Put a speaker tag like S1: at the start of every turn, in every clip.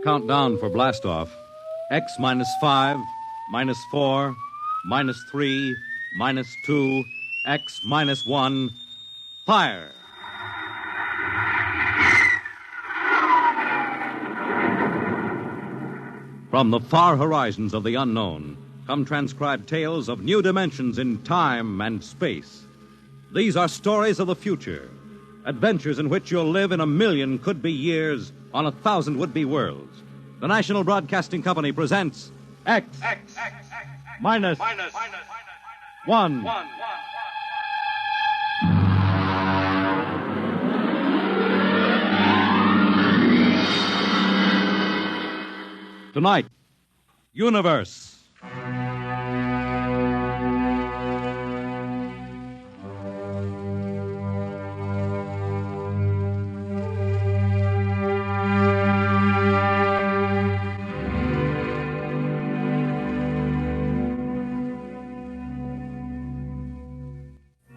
S1: Countdown for blastoff. X minus 5, minus 4, minus 3, minus 2, X minus 1. Fire! From the far horizons of the unknown come transcribed tales of new dimensions in time and space. These are stories of the future, adventures in which you'll live in 1,000,000 could-be years on 1,000 would-be worlds. The National Broadcasting Company presents X minus 1. Tonight, Universe.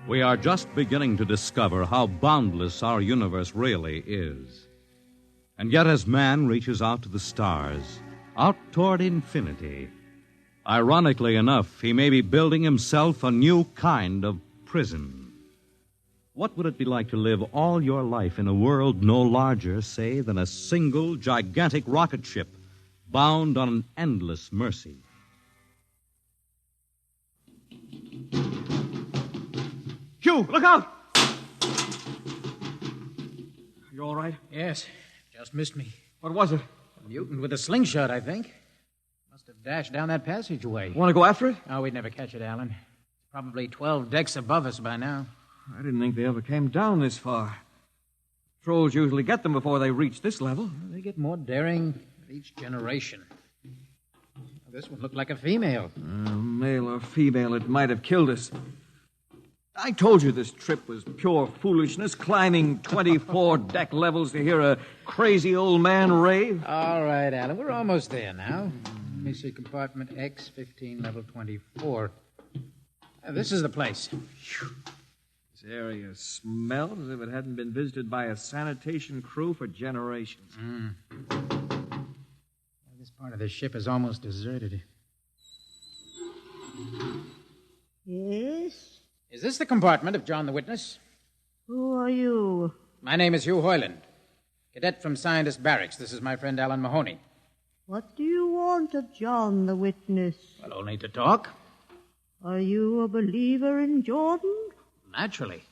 S1: We are just beginning to discover how boundless our universe really is. And yet, as man reaches out to the stars, out toward infinity, ironically enough, he may be building himself a new kind of prison. What would it be like to live all your life in a world no larger, say, than a single gigantic rocket ship bound on an endless mercy? Hugh, look out!
S2: You all right?
S3: Yes, just missed me.
S2: What was it?
S3: A mutant with a slingshot, I think. Must have dashed down that passageway.
S2: Want to go after it?
S3: Oh, we'd never catch it, Alan. It's probably 12 decks above us by now.
S2: I didn't think they ever came down this far. Trolls usually get them before they reach this level.
S3: Well, they get more daring with each generation. This one looked like a female.
S2: Male or female, it might have killed us. I told you this trip was pure foolishness, climbing 24 deck levels to hear a crazy old man rave.
S3: All right, Alan, we're almost there now. Let me see, compartment X, 15, level 24. This is the place.
S2: This area smells as if it hadn't been visited by a sanitation crew for generations.
S3: This part of the ship is almost deserted.
S4: Yes?
S3: Is this the compartment of John the Witness?
S4: Who are you?
S3: My name is Hugh Heinlein, cadet from Scientist Barracks. This is my friend Alan Mahoney.
S4: What do you want of John the Witness?
S3: Well, only to talk.
S4: Are you a believer in Jordan?
S3: Naturally.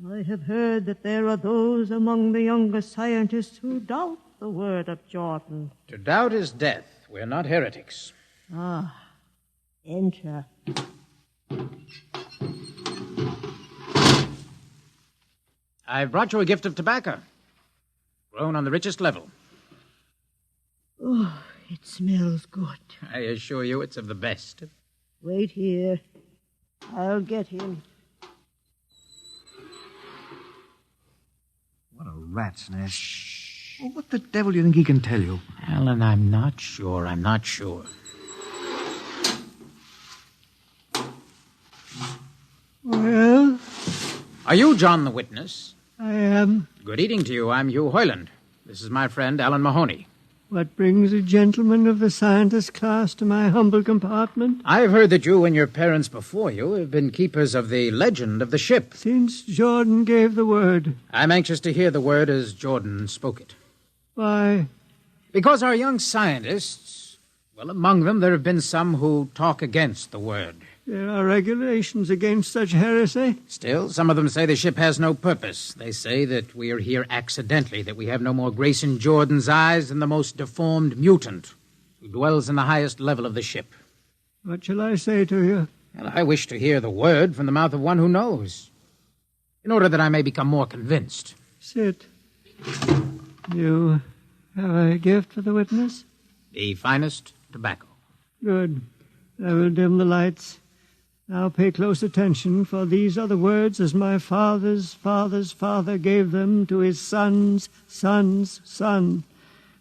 S4: I have heard that there are those among the younger scientists who doubt the word of Jordan.
S3: To doubt is death. We're not heretics.
S4: Ah, enter.
S3: I've brought you a gift of tobacco, grown on the richest level.
S4: Oh, it smells good.
S3: I assure you it's of the best.
S4: Wait here. I'll get him.
S2: What a rat's nest. Shh. Well, what the devil do you think he can tell you?
S3: Alan, I'm not sure.
S4: Well?
S3: Are you John the Witness?
S4: I am.
S3: Good evening to you. I'm Hugh Heinlein. This is my friend, Alan Mahoney.
S4: What brings a gentleman of the scientist class to my humble compartment?
S3: I've heard that you and your parents before you have been keepers of the legend of the ship.
S4: Since Jordan gave the word.
S3: I'm anxious to hear the word as Jordan spoke it.
S4: Why?
S3: Because our young scientists, well, among them there have been some who talk against the word.
S4: There are regulations against such heresy.
S3: Still, some of them say the ship has no purpose. They say that we are here accidentally, that we have no more grace in Jordan's eyes than the most deformed mutant who dwells in the highest level of the ship.
S4: What shall I say to you?
S3: Well, I wish to hear the word from the mouth of one who knows, in order that I may become more convinced.
S4: Sit. You have a gift for the witness?
S3: The finest tobacco.
S4: Good. I will dim the lights. Now pay close attention, for these are the words as my father's father's father gave them to his son's son's son.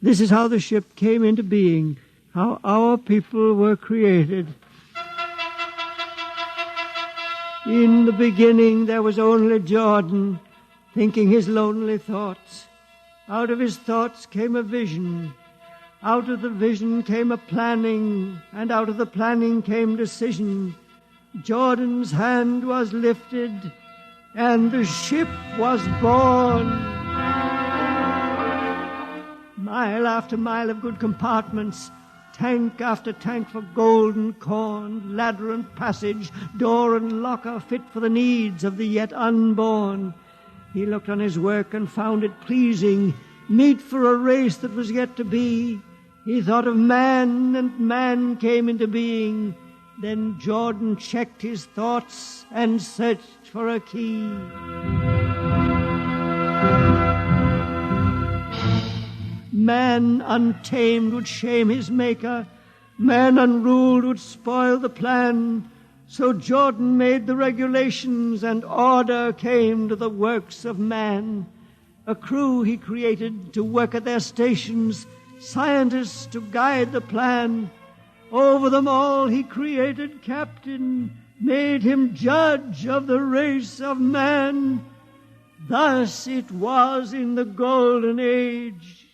S4: This is how the ship came into being, how our people were created. In the beginning there was only Jordan, thinking his lonely thoughts. Out of his thoughts came a vision. Out of the vision came a planning, and out of the planning came decision. Jordan's hand was lifted, and the ship was born. Mile after mile of good compartments, tank after tank for gold and corn, ladder and passage, door and locker fit for the needs of the yet unborn. He looked on his work and found it pleasing, meet for a race that was yet to be. He thought of man, and man came into being. Then Jordan checked his thoughts and searched for a key. Man untamed would shame his maker. Man unruled would spoil the plan. So Jordan made the regulations, and order came to the works of man. A crew he created to work at their stations, scientists to guide the plan. Over them all he created captain, made him judge of the race of man. Thus it was in the golden age.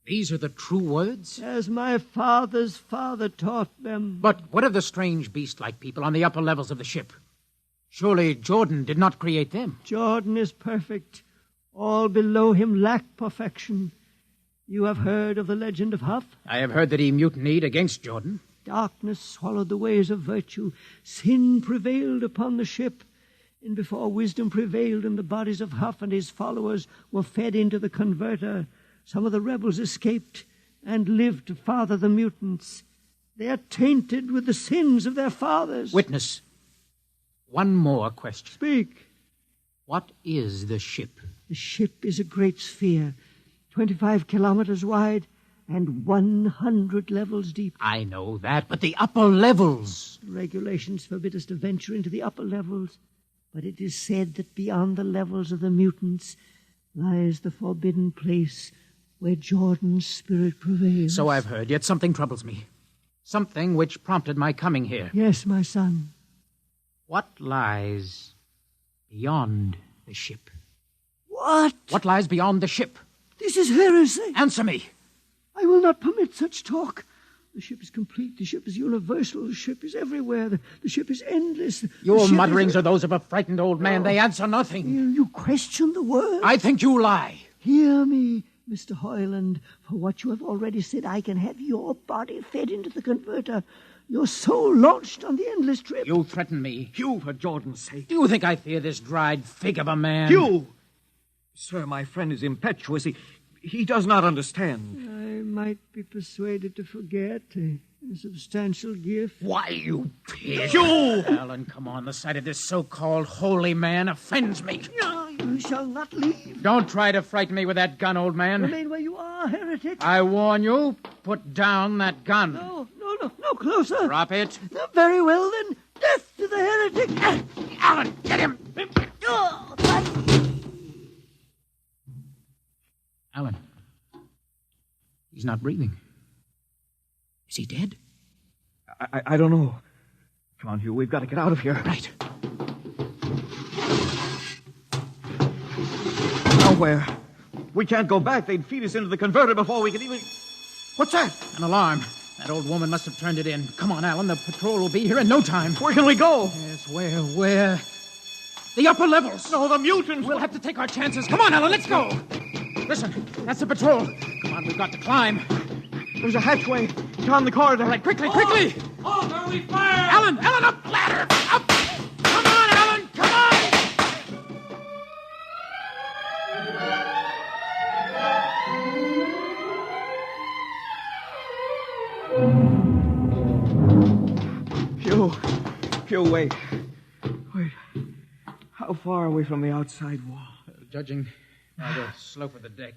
S3: These are the true words?
S4: As my father's father taught them.
S3: But what of the strange beast-like people on the upper levels of the ship? Surely Jordan did not create them.
S4: Jordan is perfect. All below him lack perfection. You have heard of the legend of Huff?
S3: I have heard that he mutinied against Jordan.
S4: Darkness swallowed the ways of virtue. Sin prevailed upon the ship. And before wisdom prevailed in the bodies of Huff and his followers were fed into the converter, some of the rebels escaped and lived to father the mutants. They are tainted with the sins of their fathers.
S3: Witness, one more question.
S4: Speak.
S3: What is the ship?
S4: The ship is a great sphere, 25 kilometers wide and 100 levels deep.
S3: I know that, but the upper levels.
S4: Regulations forbid us to venture into the upper levels, but it is said that beyond the levels of the mutants lies the forbidden place where Jordan's spirit prevails.
S3: So I've heard, yet something troubles me. Something which prompted my coming here.
S4: Yes, my son.
S3: What lies beyond the ship?
S4: What?
S3: What lies beyond the ship?
S4: This is heresy.
S3: Answer me.
S4: I will not permit such talk. The ship is complete. The ship is universal. The ship is everywhere. The ship is endless.
S3: Your mutterings are those of a frightened old man. They answer nothing.
S4: You question the words.
S3: I think you lie.
S4: Hear me, Mr. Hoyland. For what you have already said, I can have your body fed into the converter, your soul launched on the endless trip.
S3: You threaten me.
S2: Hugh, for Jordan's sake.
S3: Do you think I fear this dried fig of a man?
S2: Hugh! Sir, my friend is impetuous. He does not understand.
S4: I might be persuaded to forget a substantial gift.
S3: Why, you pig.
S2: Hugh!
S3: Alan, come on. The sight of this so-called holy man offends me.
S4: No, you shall not leave.
S3: Don't try to frighten me with that gun, old man.
S4: Remain where you are, heretic.
S3: I warn you, put down that gun.
S4: No, closer.
S3: Drop it.
S4: No, very well, then. Death to the heretic.
S3: Alan, get him.
S4: Oh,
S3: Alan. He's not breathing. Is he dead?
S2: I don't know. Come on, Hugh. We've got to get out of here.
S3: Right.
S2: Now where? We can't go back. They'd feed us into the converter before we could even... What's that?
S3: An alarm. That old woman must have turned it in. Come on, Alan. The patrol will be here in no time.
S2: Where can we go?
S3: Yes, where? The upper levels.
S2: No, the mutants.
S3: We'll have to take our chances. Come on, Alan. Let's go. Listen, that's the patrol. Come on, we've got to climb.
S2: There's a hatchway down the corridor.
S3: All right, quickly.
S5: Oh, we fire!
S3: Alan, up, ladder, up. Come on, Alan, come on.
S2: Hugh, wait. How far are we from the outside wall?
S3: Judging by the slope of the deck,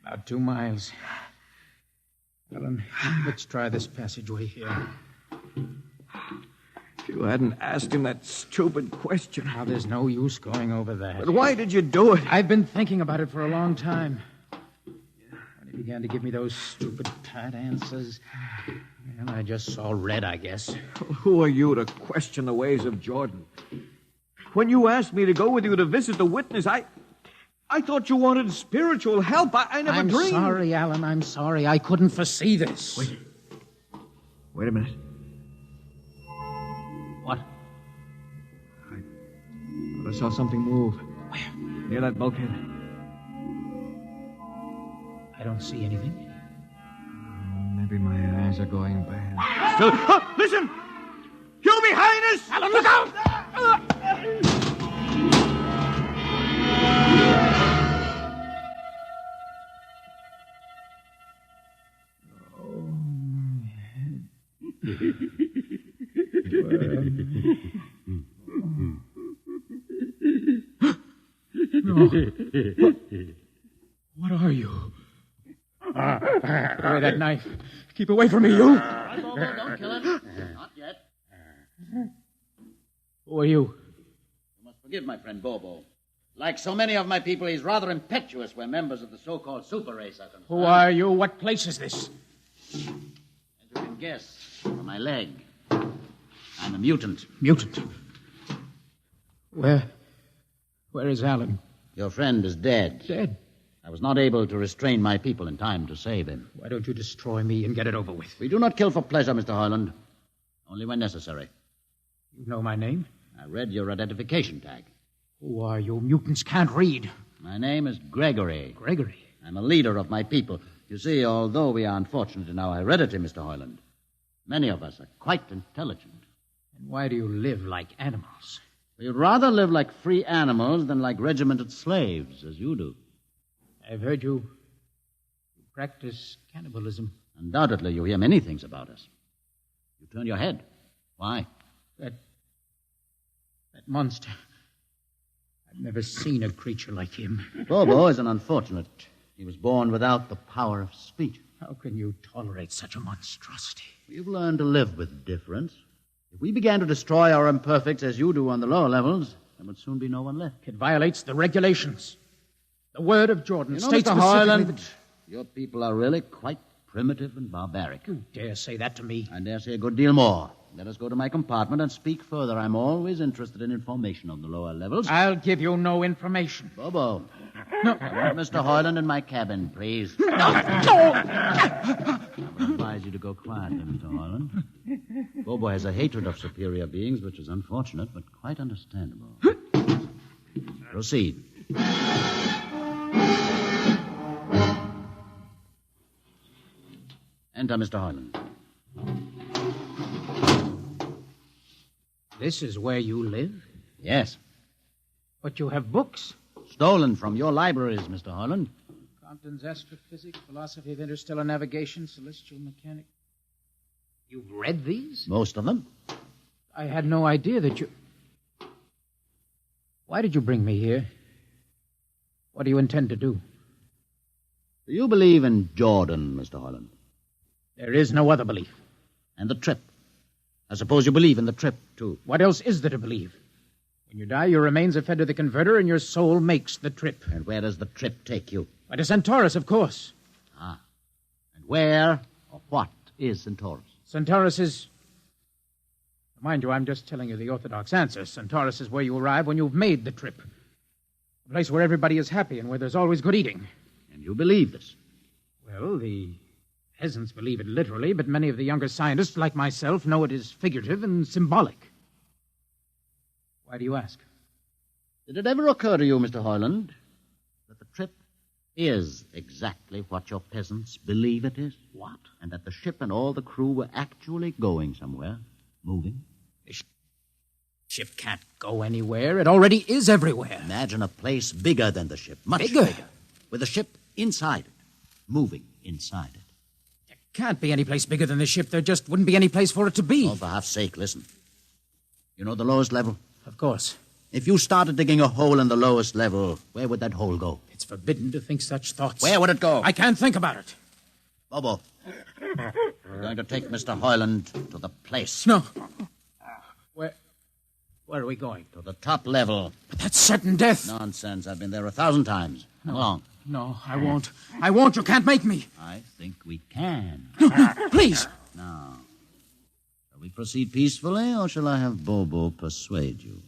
S3: about 2 miles. Alan, let's try this passageway here.
S2: If you hadn't asked him that stupid question.
S3: Now, there's no use going over that.
S2: But why did you do it?
S3: I've been thinking about it for a long time. When he began to give me those stupid, pat answers, well, I just saw red, I guess.
S2: Who are you to question the ways of Jordan? When you asked me to go with you to visit the witness, I I thought you wanted spiritual help. I never dreamed.
S3: I'm sorry, Alan. I'm sorry. I couldn't foresee this.
S2: Wait a minute.
S3: What?
S2: I saw something move.
S3: Where?
S2: Near that bulkhead.
S3: I don't see anything.
S2: Maybe my eyes are going bad. Listen! You behind us!
S3: Alan, look out! What are you? Put away that knife. Keep away from me, you.
S6: Don't kill him. Not yet.
S3: Who are you?
S6: You must forgive my friend Bobo. Like so many of my people, he's rather impetuous where members of the so-called super race are concerned.
S3: Who are you? What place is this?
S6: As you can guess from my leg, I'm a mutant.
S3: Mutant. Where is Alan?
S6: Your friend is dead.
S3: Dead.
S6: I was not able to restrain my people in time to save him.
S3: Why don't you destroy me and get it over with?
S6: We do not kill for pleasure, Mr. Heinlein. Only when necessary.
S3: You know my name?
S6: I read your identification tag.
S3: Who are you? Mutants can't read.
S6: My name is Gregory.
S3: Gregory?
S6: I'm a leader of my people. You see, although we are unfortunate in our heredity, Mr. Heinlein, many of us are quite intelligent.
S3: And why do you live like animals?
S6: We'd rather live like free animals than like regimented slaves, as you do.
S3: I've heard you practice cannibalism.
S6: Undoubtedly, you hear many things about us. You turn your head. Why?
S3: That monster. I've never seen a creature like him.
S6: Bobo is an unfortunate. He was born without the power of speech.
S3: How can you tolerate such a monstrosity?
S6: We've learned to live with difference. If we began to destroy our imperfects as you do on the lower levels, there would soon be no one left.
S3: It violates the regulations. The word of Jordan states
S6: Mr.
S3: specifically
S6: Heinlein, your people are really quite primitive and barbaric.
S3: You dare say that to me?
S6: I dare say a good deal more. Let us go to my compartment and speak further. I'm always interested in information on the lower levels.
S3: I'll give you no information.
S6: Bobo.
S3: No.
S6: I want Mr. Heinlein in my cabin, please.
S3: No!
S6: I would advise you to go quietly, Mr. Heinlein. Bobo has a hatred of superior beings, which is unfortunate, but quite understandable. Proceed. Enter, Mr. Heinlein.
S3: This is where you live?
S6: Yes.
S3: But you have books.
S6: Stolen from your libraries, Mr. Heinlein.
S3: Compton's Astrophysics, Philosophy of Interstellar Navigation, Celestial Mechanics. You've read these?
S6: Most of them.
S3: I had no idea that you... Why did you bring me here? What do you intend to do?
S6: Do you believe in Jordan, Mr. Heinlein?
S3: There is no other belief.
S6: And the trip? I suppose you believe in the trip, too.
S3: What else is there to believe? When you die, your remains are fed to the converter, and your soul makes the trip.
S6: And where does the trip take you?
S3: Why, to Centaurus, of course.
S6: Ah. And where or what is Centaurus?
S3: Centaurus is... Mind you, I'm just telling you the orthodox answer. Centaurus is where you arrive when you've made the trip. A place where everybody is happy and where there's always good eating.
S6: And you believe this?
S3: Well, the peasants believe it literally, but many of the younger scientists, like myself, know it is figurative and symbolic. Why do you ask?
S6: Did it ever occur to you, Mr. Heinlein, that the trip is exactly what your peasants believe it is?
S3: What?
S6: And that the ship and all the crew were actually going somewhere, moving?
S3: The ship can't go anywhere. It already is everywhere.
S6: Imagine a place bigger than the ship, much
S3: Bigger?
S6: with the ship inside it, moving inside it.
S3: There can't be any place bigger than the ship. There just wouldn't be any place for it to be.
S6: Oh, for half's sake, listen. You know the lowest level?
S3: Of course.
S6: If you started digging a hole in the lowest level, where would that hole go?
S3: It's forbidden to think such thoughts.
S6: Where would it go?
S3: I can't think about it.
S6: Bobo, we're going to take Mr. Heinlein to the place.
S3: No. Where are we going?
S6: To the top level.
S3: But that's certain death.
S6: Nonsense. I've been there 1,000 times. Come along.
S3: No, I won't. I won't. You can't make me.
S6: I think we can.
S3: No, please.
S6: Now, shall we proceed peacefully, or shall I have Bobo persuade you?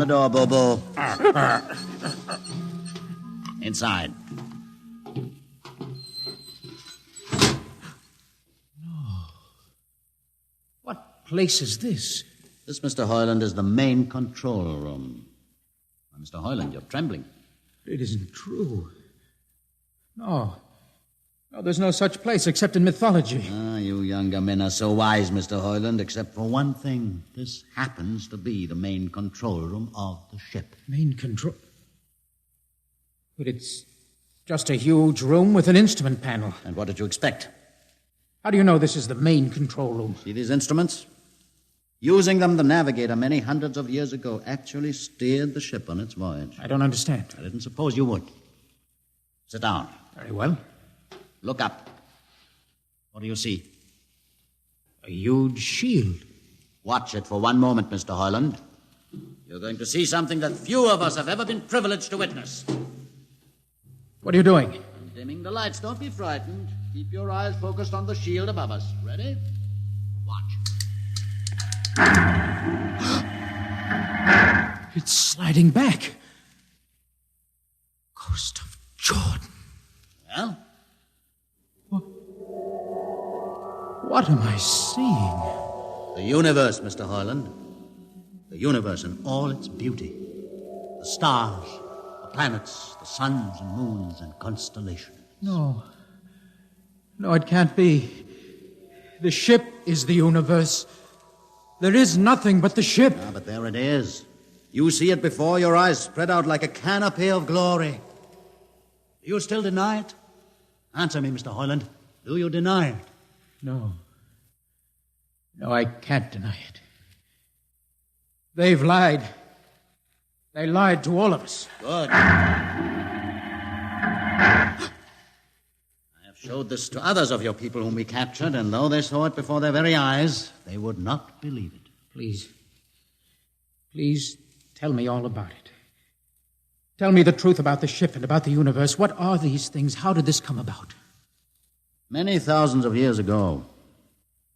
S6: door, Bobo. Inside.
S3: What place is this?
S6: This, Mr. Hoyland, is the main control room. Why, Mr. Hoyland, you're trembling.
S3: It isn't true. No, there's no such place except in mythology.
S6: Ah, you younger men are so wise, Mr. Hoyland, except for one thing. This happens to be the main control room of the ship.
S3: Main control? But it's just a huge room with an instrument panel.
S6: And what did you expect?
S3: How do you know this is the main control room?
S6: See these instruments? Using them, the navigator many hundreds of years ago actually steered the ship on its voyage.
S3: I don't understand.
S6: I didn't suppose you would. Sit down.
S3: Very well.
S6: Look up. What do you see?
S3: A huge shield.
S6: Watch it for one moment, Mr. Hoyland. You're going to see something that few of us have ever been privileged to witness.
S3: What are you doing?
S6: I'm dimming the lights. Don't be frightened. Keep your eyes focused on the shield above us. Ready? Watch.
S3: It's sliding back. Ghost of Jordan.
S6: Well?
S3: What am I seeing?
S6: The universe, Mr. Hoyland. The universe in all its beauty. The stars, the planets, the suns and moons and constellations.
S3: No, it can't be. The ship is the universe. There is nothing but the ship.
S6: Ah, but there it is. You see it before your eyes, spread out like a canopy of glory. Do you still deny it? Answer me, Mr. Hoyland. Do you deny it?
S3: No, I can't deny it. They've lied. They lied to all of us.
S6: Good. I have showed this to others of your people whom we captured, and though they saw it before their very eyes, they would not believe it.
S3: Please tell me all about it. Tell me the truth about the ship and about the universe. What are these things? How did this come about?
S6: Many thousands of years ago,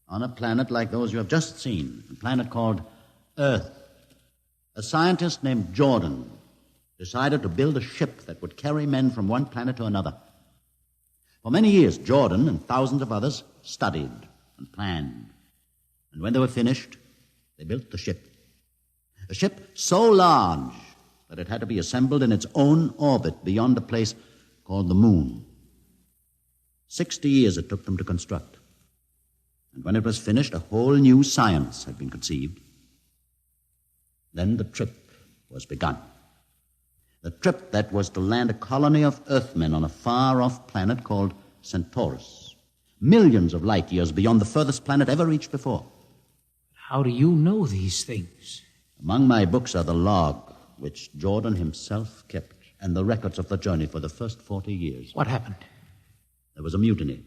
S6: on a planet like those you have just seen, a planet called Earth, a scientist named Jordan decided to build a ship that would carry men from one planet to another. For many years, Jordan and thousands of others studied and planned. And when they were finished, they built the ship. A ship so large that it had to be assembled in its own orbit beyond a place called the moon. 60 years it took them to construct. And when it was finished, a whole new science had been conceived. Then the trip was begun. The trip that was to land a colony of Earthmen on a far-off planet called Centaurus, millions of light years beyond the furthest planet ever reached before.
S3: How do you know these things?
S6: Among my books are the log, which Jordan himself kept, and the records of the journey for the first 40 years.
S3: What happened?
S6: There was a mutiny.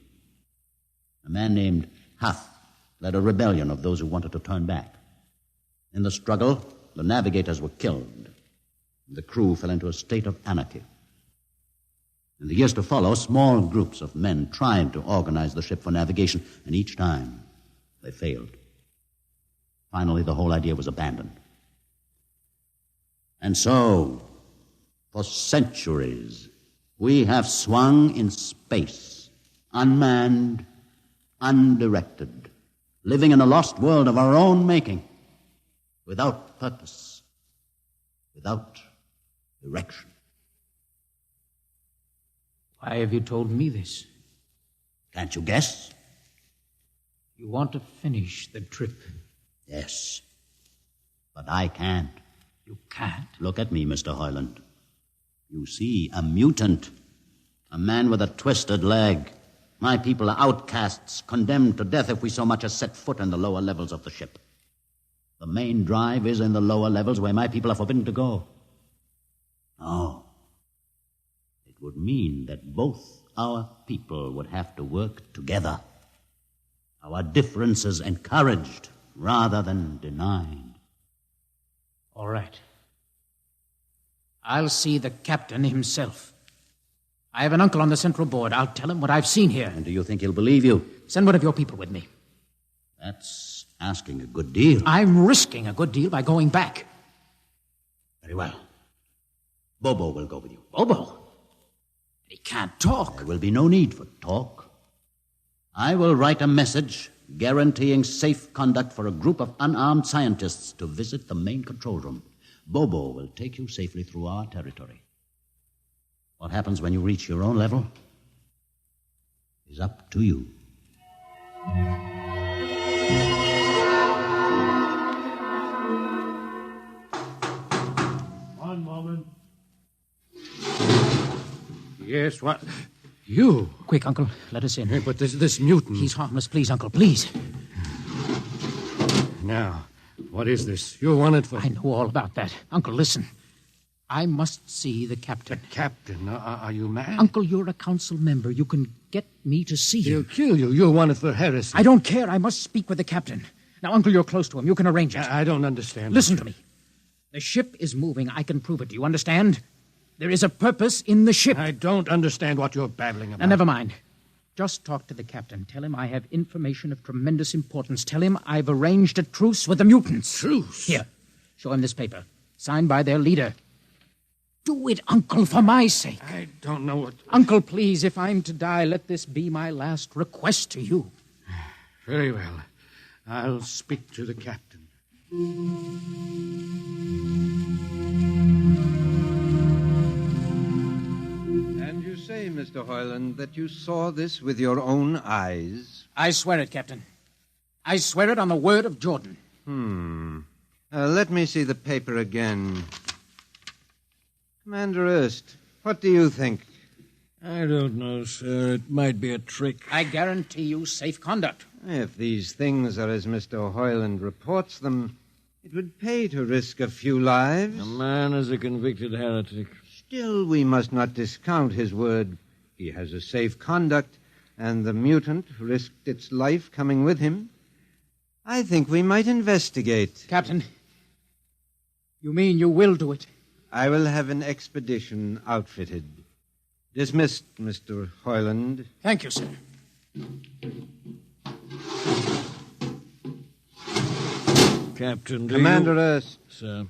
S6: A man named Huth led a rebellion of those who wanted to turn back. In the struggle, the navigators were killed. The crew fell into a state of anarchy. In the years to follow, small groups of men tried to organize the ship for navigation, and each time they failed. Finally, the whole idea was abandoned. And so, for centuries, we have swung in space, unmanned, undirected, living in a lost world of our own making, without purpose, without direction.
S3: Why have you told me this?
S6: Can't you guess?
S3: You want to finish the trip.
S6: Yes, but I can't.
S3: You can't?
S6: Look at me, Mr. Hoyland. You see, a mutant, a man with a twisted leg. My people are outcasts, condemned to death if we so much as set foot in the lower levels of the ship. The main drive is in the lower levels where my people are forbidden to go. No. It would mean that both our people would have to work together. Our differences encouraged rather than denied.
S3: All right. I'll see the captain himself. I have an uncle on the Central Board. I'll tell him what I've seen here.
S6: And do you think he'll believe you?
S3: Send one of your people with me.
S6: That's asking a good deal.
S3: I'm risking a good deal by going back.
S6: Very well. Bobo will go with you.
S3: Bobo? He can't talk.
S6: There will be no need for talk. I will write a message guaranteeing safe conduct for a group of unarmed scientists to visit the main control room. Bobo will take you safely through our territory. What happens when you reach your own level is up to you.
S4: One moment.
S7: Yes, what? You?
S3: Quick, Uncle, let us in.
S7: Hey, but this mutant...
S3: He's harmless. Please, Uncle, please.
S7: Now, what is this? You're wanted for...
S3: I know all about that. Uncle, listen. I must see the captain.
S7: The captain? Are you mad?
S3: Uncle, you're a council member. You can get me to see
S7: He'll
S3: him.
S7: kill you. You're wanted for heresy.
S3: I don't care. I must speak with the captain. Now, Uncle, you're close to him. You can arrange it.
S7: I don't understand.
S3: Listen to me. The ship is moving. I can prove it. Do you understand? There is a purpose in the ship.
S7: I don't understand what you're babbling about.
S3: Now, never mind. Just talk to the captain. Tell him I have information of tremendous importance. Tell him I've arranged a truce with the mutants.
S7: Truce?
S3: Here, show him this paper. Signed by their leader. Do it, Uncle, for my sake.
S7: I don't know what...
S3: Uncle, please, if I'm to die, let this be my last request to you.
S7: Very well. I'll speak to the captain.
S8: And you say, Mr. Hoyland, that you saw this with your own eyes?
S3: I swear it, Captain. I swear it on the word of Jordan.
S8: Let me see the paper again. Commander Erst, what do you think?
S2: I don't know, sir. It might be a trick.
S3: I guarantee you safe conduct.
S8: If these things are as Mr. Hoyland reports them, it would pay to risk a few lives.
S2: The man is a convicted heretic.
S8: Still, we must not discount his word. He has a safe conduct, and the mutant risked its life coming with him. I think we might investigate.
S3: Captain, you mean you will do it?
S8: I will have an expedition outfitted. Dismissed, Mr. Hoyland.
S3: Thank you, sir.
S2: Captain, do
S8: Commander
S2: you...
S8: Erst,
S2: Sir.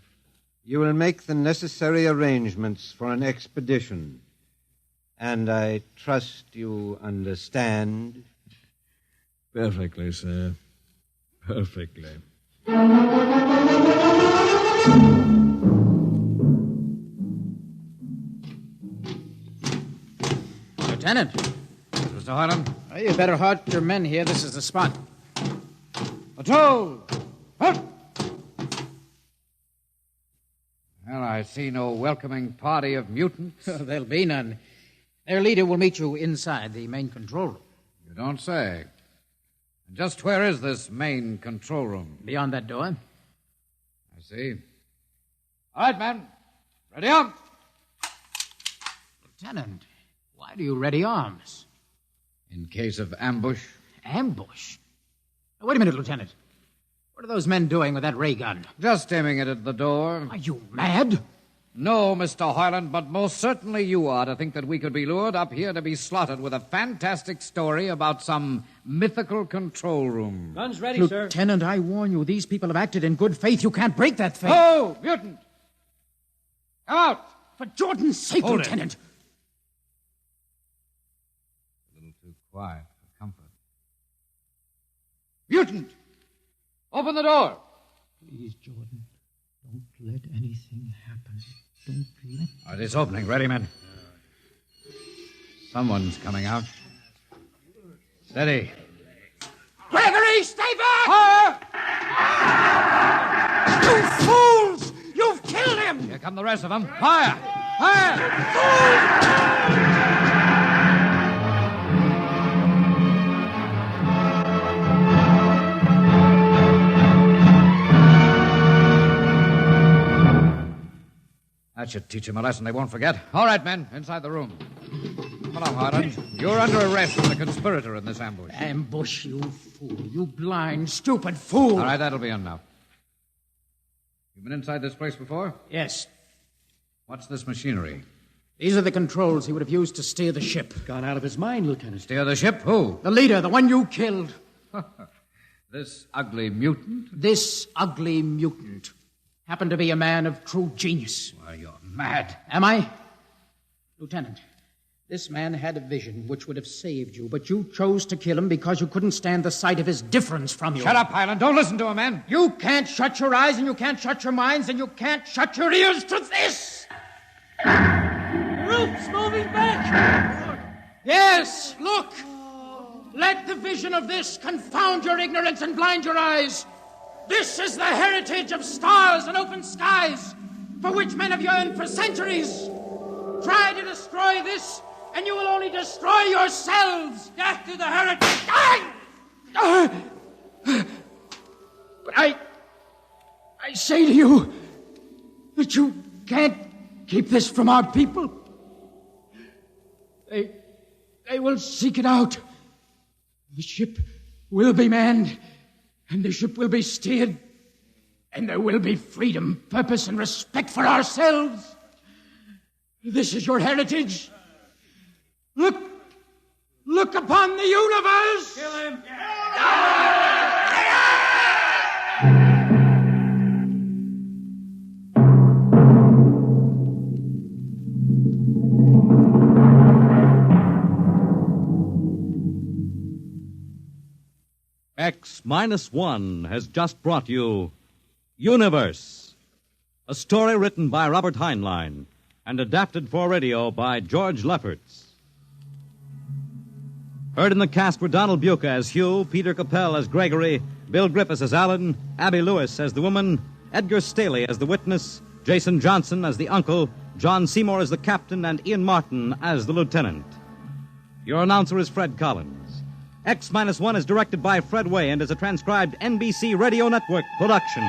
S8: you will make the necessary arrangements for an expedition. And I trust you understand.
S2: Perfectly, sir. Perfectly.
S3: Lieutenant.
S7: Mr. Harlan?
S3: You better halt your men here. This is the spot.
S7: Patrol! Halt! Well, I see no welcoming party of mutants.
S3: There'll be none. Their leader will meet you inside the main control room.
S7: You don't say. And just where is this main control room?
S3: Beyond that door.
S7: I see. All right, men. Ready up.
S3: Lieutenant, why do you ready arms?
S7: In case of ambush.
S3: Ambush? Now, wait a minute, Lieutenant. What are those men doing with that ray gun?
S7: Just aiming it at the door.
S3: Are you mad?
S7: No, Mr. Hoyland, but most certainly you are to think that we could be lured up here to be slaughtered with a fantastic story about some mythical control room.
S4: Guns ready, sir.
S3: Lieutenant, I warn you, these people have acted in good faith. You can't break that faith.
S7: Oh, mutant! Come out!
S3: For Jordan's sake,
S7: Hold it.
S3: Lieutenant.
S7: A little too quiet for comfort. Mutant! Open the door!
S3: Please, Jordan, don't let anything happen. Don't let...
S7: All right, it's opening. Ready, men? Someone's coming out. Steady.
S3: Gregory, stay back! You fools! You've killed him!
S7: Here come the rest of them. Fire! Fire! That should teach them a lesson they won't forget. All right, men, inside the room. Come along, Harlan. You're under arrest as a conspirator in this ambush.
S3: Ambush, you fool. You blind, stupid fool.
S7: All right, that'll be enough. You've been inside this place before?
S3: Yes.
S7: What's this machinery?
S3: These are the controls he would have used to steer the ship.
S2: Gone out of his mind, Lieutenant.
S7: Steer the ship? Who?
S3: The leader, the one you killed.
S7: This ugly mutant?
S3: This ugly mutant. happened to be a man of true genius.
S7: Why, you're mad.
S3: Am I? Lieutenant, this man had a vision which would have saved you, but you chose to kill him because you couldn't stand the sight of his difference from you.
S7: Shut up, Heinlein. Don't listen to him, man.
S3: You can't shut your eyes, and you can't shut your minds, and you can't shut your ears to this!
S5: The roof's moving back!
S3: Yes, look! Let the vision of this confound your ignorance and blind your eyes. This is the heritage of stars and open skies, for which men have yearned for centuries. Try to destroy this, and you will only destroy yourselves.
S5: Death to the heritage!
S3: But I say to you that you can't keep this from our people. They will seek it out. The ship will be manned, and the ship will be steered, and there will be freedom, purpose, and respect for ourselves. This is your heritage. Look upon the universe.
S5: Kill him!
S1: X-1 has just brought you Universe, a story written by Robert Heinlein and adapted for radio by George Lefferts. Heard in the cast were Donald Buca as Hugh, Peter Capell as Gregory, Bill Griffiths as Alan, Abby Lewis as the woman, Edgar Staley as the witness, Jason Johnson as the uncle, John Seymour as the captain, and Ian Martin as the lieutenant. Your announcer is Fred Collins. X-1 is directed by Fred Way and is a transcribed NBC Radio Network production.